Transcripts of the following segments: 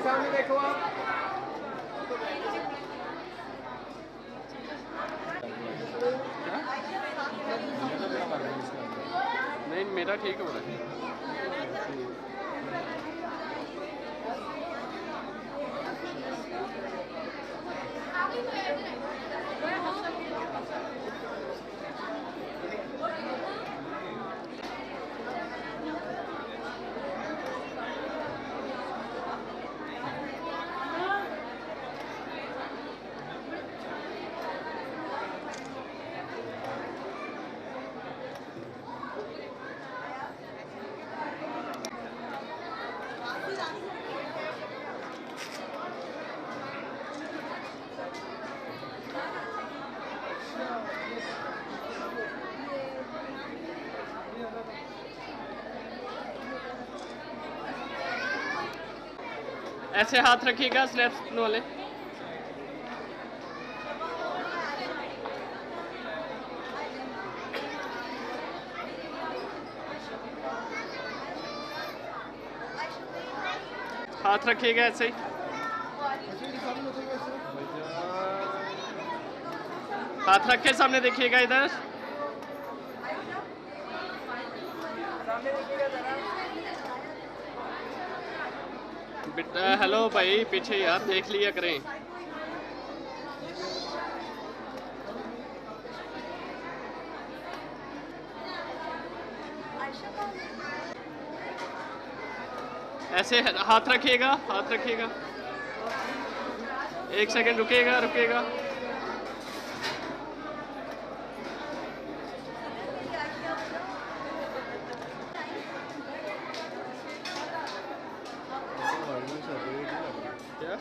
सामने देखो आप। नहीं मेरा ठीक हो रहा है। ऐसे हाथ रखिएगा स्नैप्स वाले। हाथ रखिएगा ऐसे ही। हाथ रख के सामने देखिएगा इधर। बेटा हेलो भाई, पीछे यार देख लिया करें। ऐसे हाथ रखिएगा, हाथ रखिएगा। एक सेकंड रुकिएगा, रुकिएगा। क्या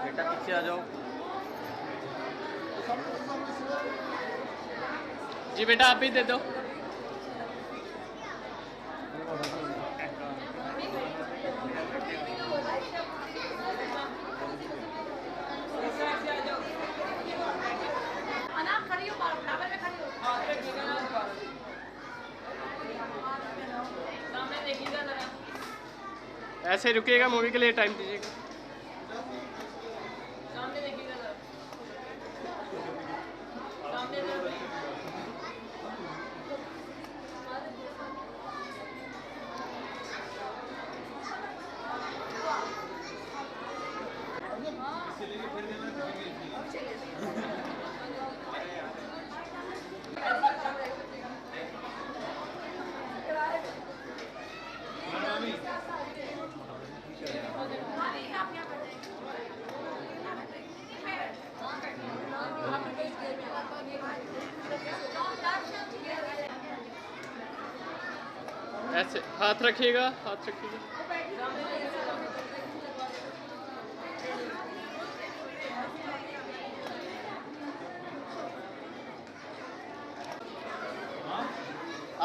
बेटा पीछे आ जाओ। जी बेटा आप भी दे दो। ऐसे रुकिएगा, मूवी के लिए टाइम दीजिएगा। ऐसे हाथ रखिएगा, हाथ रखिएगा।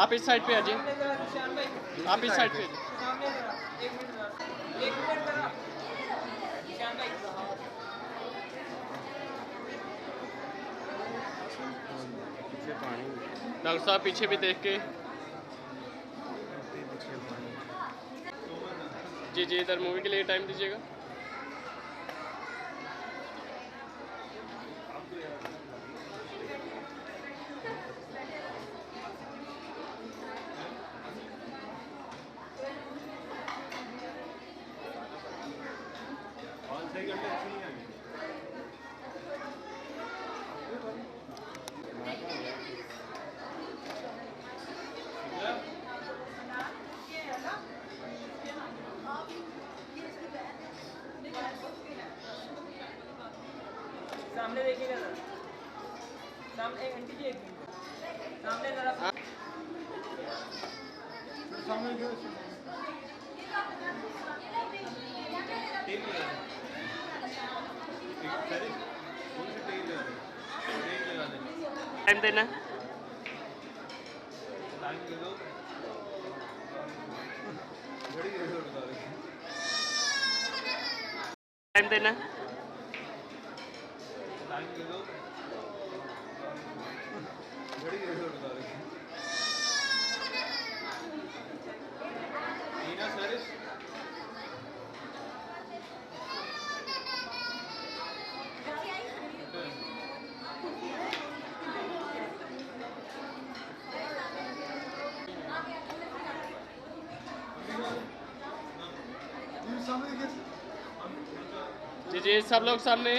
आप इस साइड पे आ जाइए, आप इस साइड पे आ जाइए। डॉक्टर साहब पीछे भी देख के। जी जी, इधर मूवी के लिए टाइम दीजिएगा। सामने देखिएगा जरा, सामने आंटी जी, एक मिनट सामने जरा, सामने जो टाइम देना। टाइम देना। जी सब लोग सामने।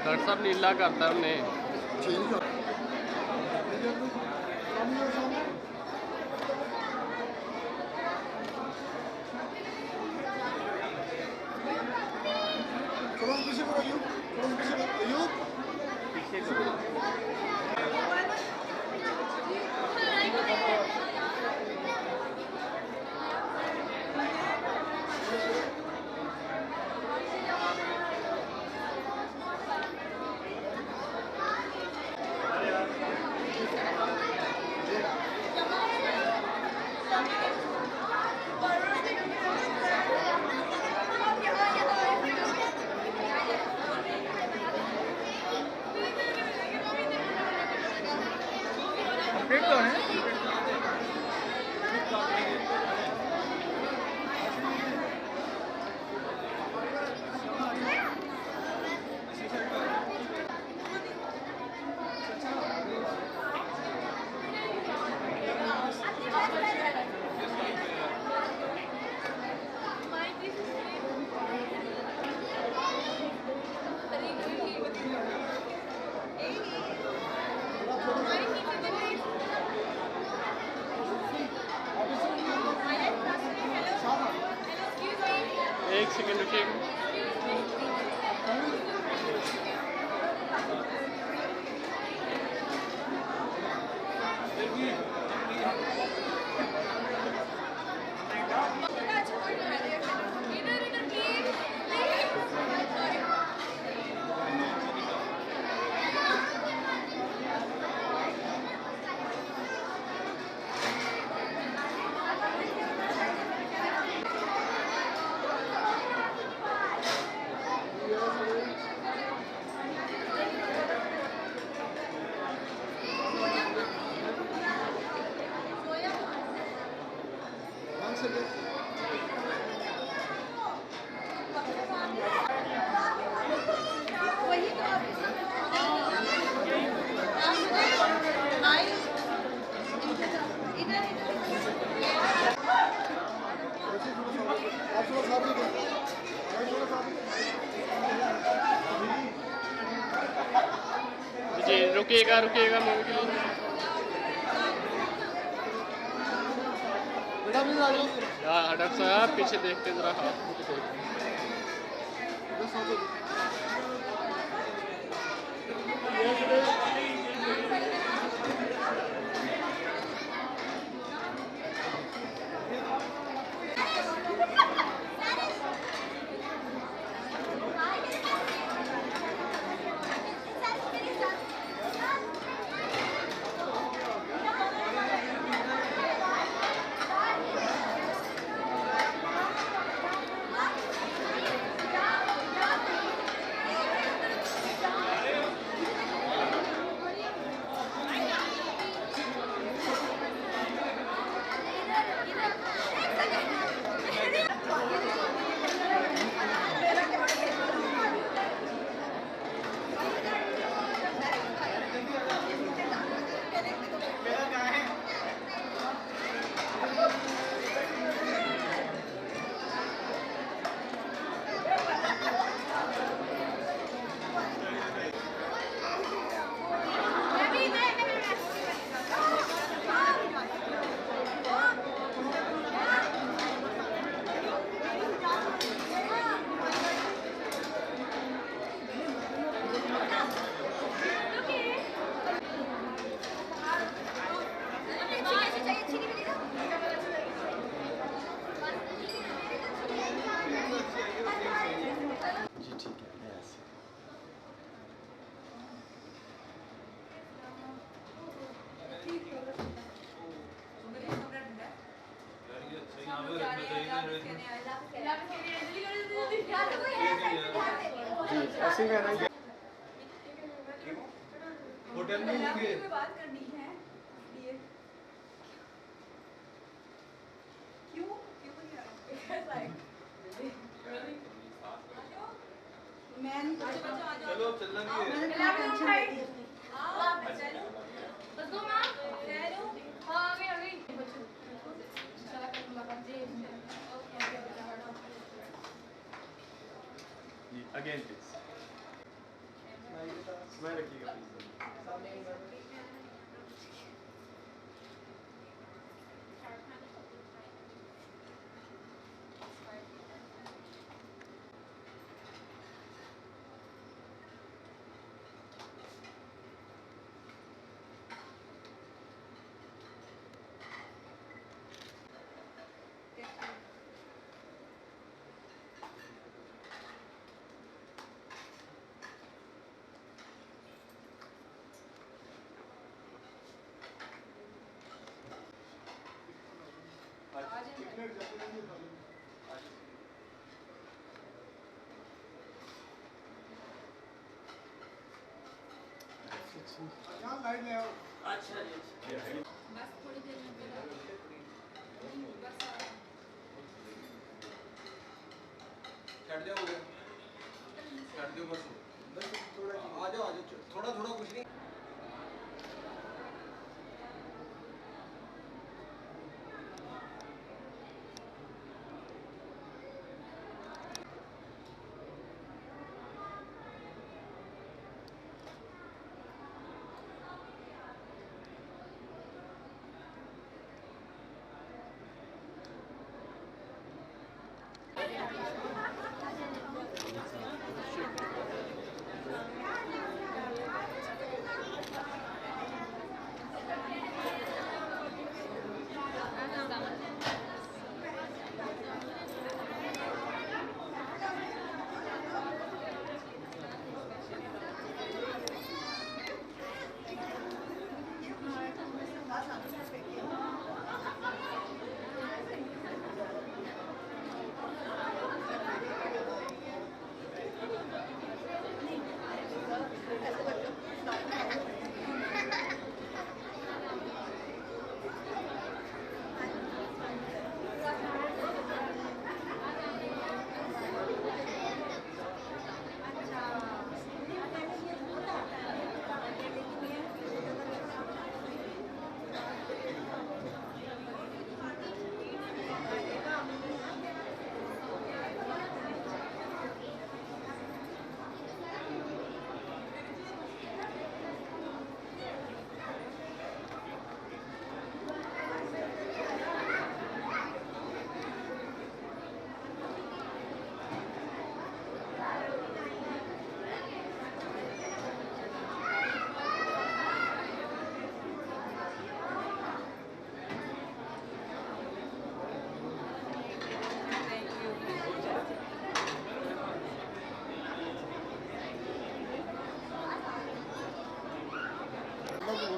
डॉक्टर साहब नीला करता उन्हें। एक सेकंड रुकिए। रुकिएगा मूवी के लिए। हाँ डॉक्टर साहब पीछे देखते जरा हाथ होटल में होंगे। बात करनी है क्यों नहीं आ रहा मैं चलो चलना भी है। अगेन प्लीज स्माइल रखिएगा अच्छा जी बस थोड़ी देर में छट जाओ छट दो बस थोड़ा आ जाओ थोड़ा थोड़ा कुछ नहीं।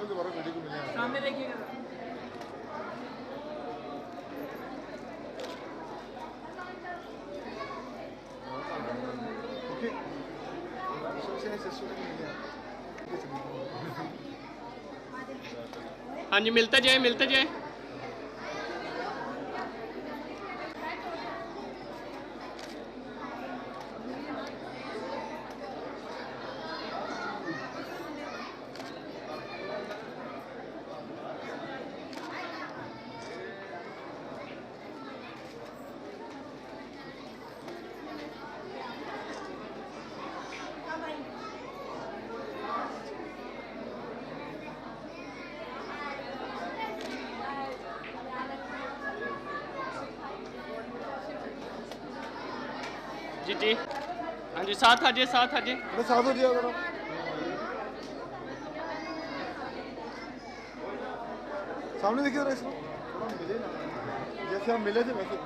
दोबारा वीडियो को मिलने सामने देखिएगा सर। ओके सबसे ससुर मिलने हाँ जी, मिलते जाए मिलते जाए। जी जी, हाँ जी, साथ आ जाए साथ आ जाए। मैं साथ हो दिया करो सामने देखिए जरा इसको थोड़ा मिले ना जैसे हम मिले थे वैसे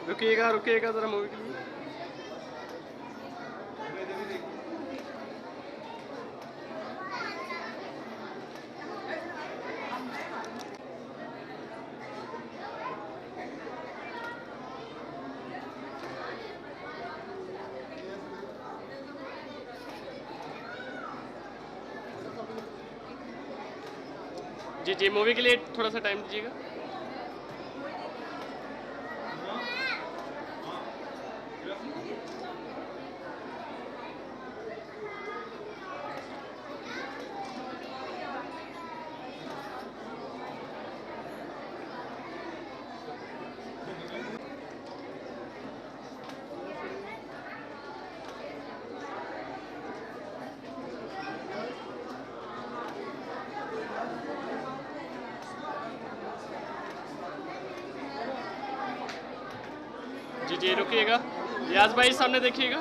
रुकिएगा रुकिएगा ज़रा मूवी के लिए। जी जी, मूवी के लिए थोड़ा सा टाइम दीजिएगा। जी जी, रुकिएगा। याज भाई सामने देखिएगा,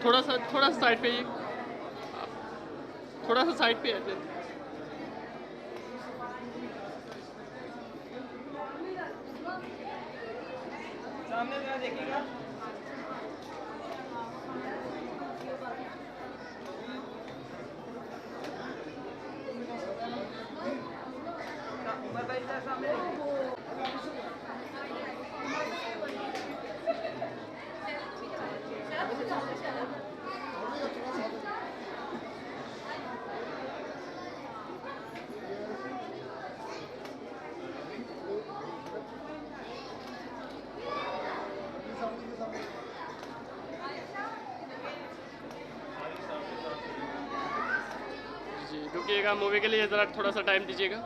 थोड़ा सा साइड पे, ये थोड़ा सा साइड पे आ जाए। सामने जरा देखिएगा। उमर भाई सर सामने देखिए। जी रुकिएगा, मूवी के लिए ज़रा थोड़ा सा टाइम दीजिएगा।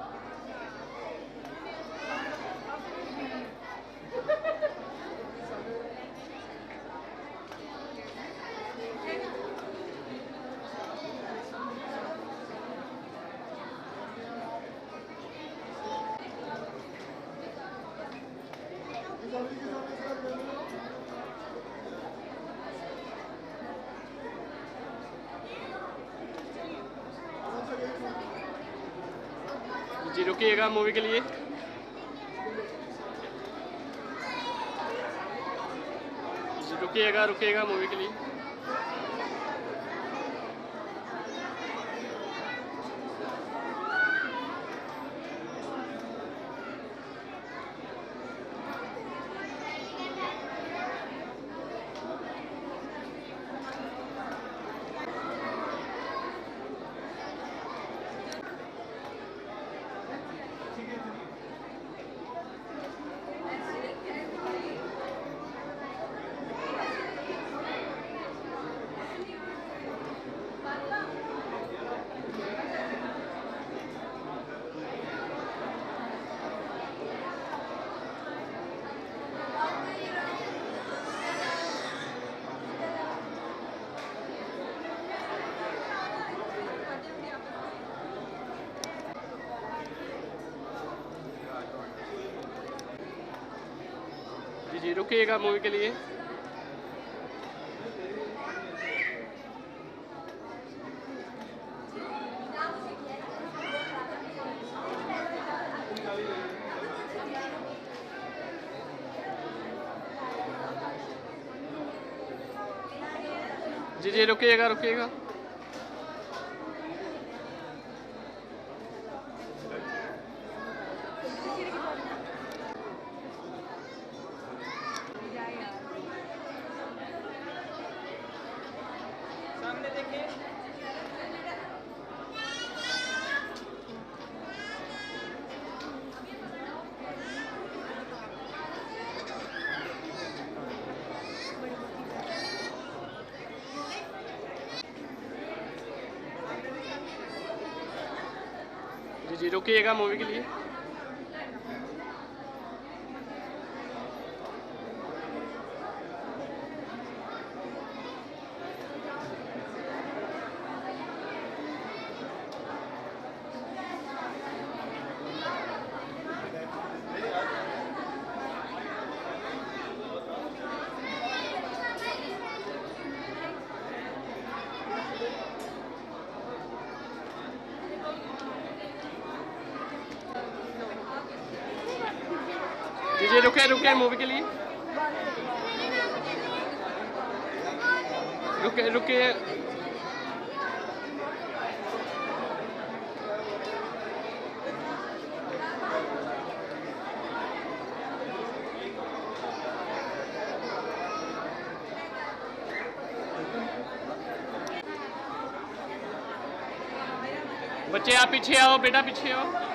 जी रुकिएगा मूवी के लिए। जी रुकिएगा मूवी के लिए। जी रुकिएगा मूवी के लिए। जी रुकिएगा रुकिएगा। सामने देखिए। जी रुकिएगा मूवी के लिए। जी रुके रुके मूवी के लिए। रुके रुके। बच्चे आप पीछे आओ, बेटा पीछे आओ।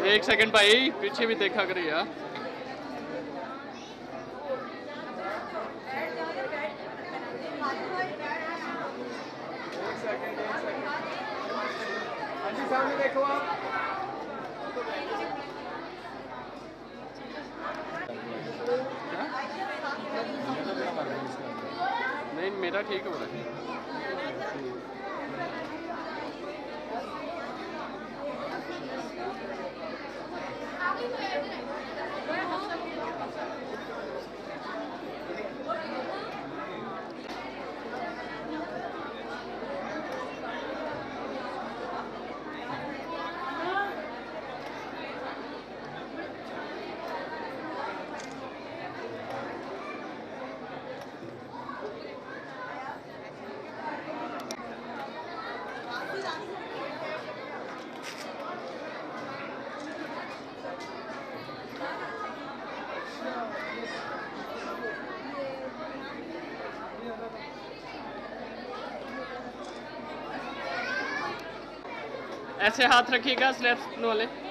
एक सेकंड भाई, पीछे भी देखा करिए यार। सामने देखो आप। नहीं मेरा ठीक हो रहा है। ऐसे हाथ रखिएगा स्लैब्स वाले।